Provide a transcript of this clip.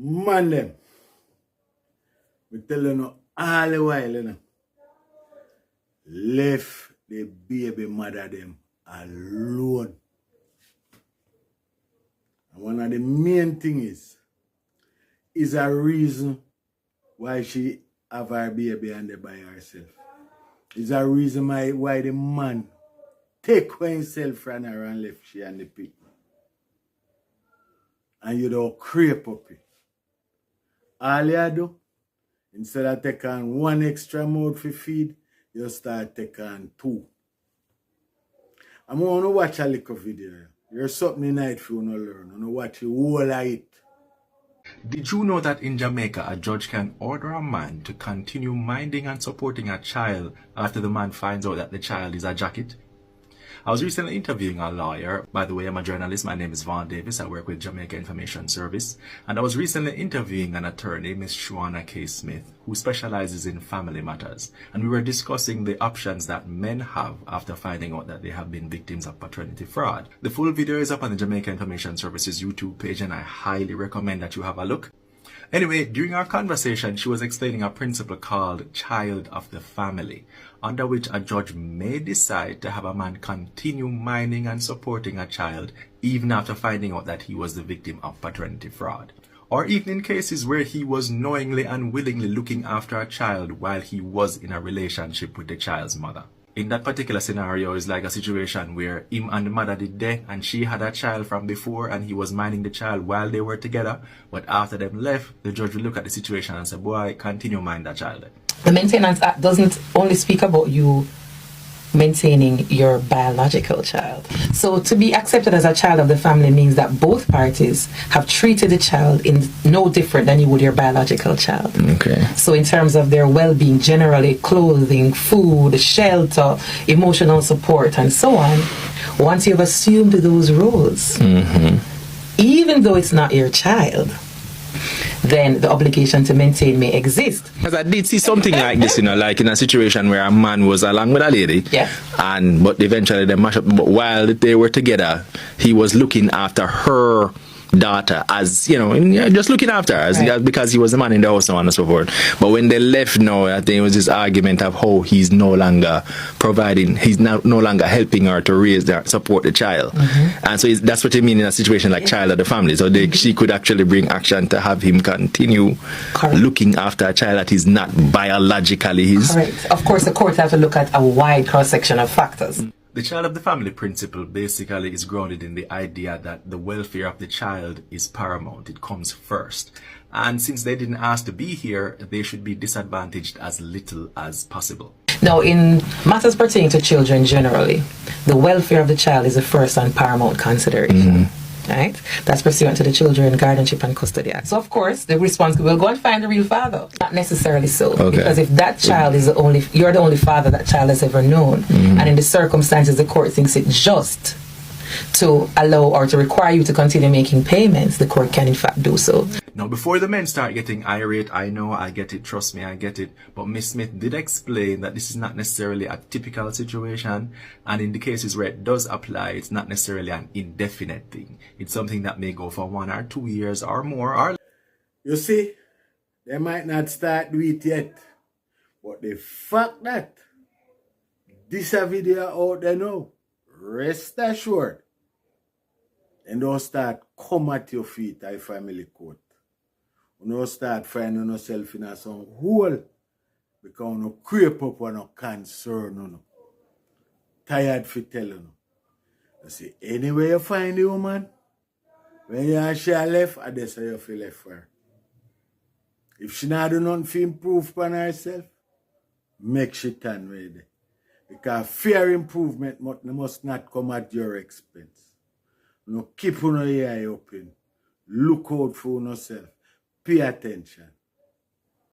Man them, we tell you no all the while, left the baby mother them alone. And one of the main things is a reason why she have her baby and they by herself. It's a reason why the man take himself from her and left she and the pig. And you don't creep up it. All you do, instead of taking on one extra mouth for feed, you start taking on two. I'm going to watch a little video. There's something in it if you want to learn. I'm going to watch the whole of it. Did you know that in Jamaica, a judge can order a man to continue minding and supporting a child after the man finds out that the child is a jacket? I was recently interviewing a lawyer. By the way, I'm a journalist. My name is Vaughn Davis. I work with Jamaica Information Service. And I was recently interviewing an attorney, Ms. Shuana K. Smith, who specializes in family matters. And we were discussing the options that men have after finding out that they have been victims of paternity fraud. The full video is up on the Jamaica Information Service's YouTube page, and I highly recommend that you have a look. Anyway, during our conversation, she was explaining a principle called child of the family, under which a judge may decide to have a man continue minding and supporting a child even after finding out that he was the victim of paternity fraud. Or even in cases where he was knowingly and willingly looking after a child while he was in a relationship with the child's mother. In that particular scenario, it's like a situation where him and the mother did there, and she had a child from before, and he was minding the child while they were together. But after them left, the judge will look at the situation and say, boy, continue mind that child. The Maintenance Act doesn't only speak about you maintaining your biological child. So to be accepted as a child of the family means that both parties have treated the child in no different than you would your biological child. Okay. So in terms of their well-being, generally clothing, food, shelter, emotional support, and so on, once you've assumed those roles, even though it's not your child, then the obligation to maintain may exist. Because I did see something like this, like in a situation where a man was along with a lady, but eventually they mashed up. But while they were together, he was looking after her daughter as, just looking after her as, because he was the man in the house, so on and so forth. But when they left now, I think it was this argument of how he's no longer providing, he's no longer helping her to raise, support the child. And so that's what you mean in a situation like child of the family. So she could actually bring action to have him continue looking after a child that is not biologically his. Correct. Of course, the court have to look at a wide cross-section of factors. The child of the family principle basically is grounded in the idea that the welfare of the child is paramount. It comes first. And since they didn't ask to be here, they should be disadvantaged as little as possible. Now, in matters pertaining to children generally, the welfare of the child is the first and paramount consideration. Right? That's pursuant to the Children, Guardianship and Custody Act. So, of course, the response will go and find the real father. Not necessarily so. Because if that child is you're the only father that child has ever known, and in the circumstances the court thinks it just to allow or to require you to continue making payments, the court can in fact do so. Now, before the men start getting irate, I know, I get it, trust me, I get it, but Ms. Smith did explain that this is not necessarily a typical situation, and in the cases where it does apply, it's not necessarily an indefinite thing. It's something that may go for 1 or 2 years or more. You see, they might not start do it yet, but the fact that this a video out there now, rest assured, and don't start come at your feet at family court. You don't start finding yourself in some hole because you creep up on no concern. No. Tired for telling you. You see, anyway you find the woman, when you and she left, I just say you feel left for her. If she not do nothing to improve upon herself, make she turn ready. Because fair improvement must not come at your expense. You keep your eye open. Look out for yourself. Pay attention.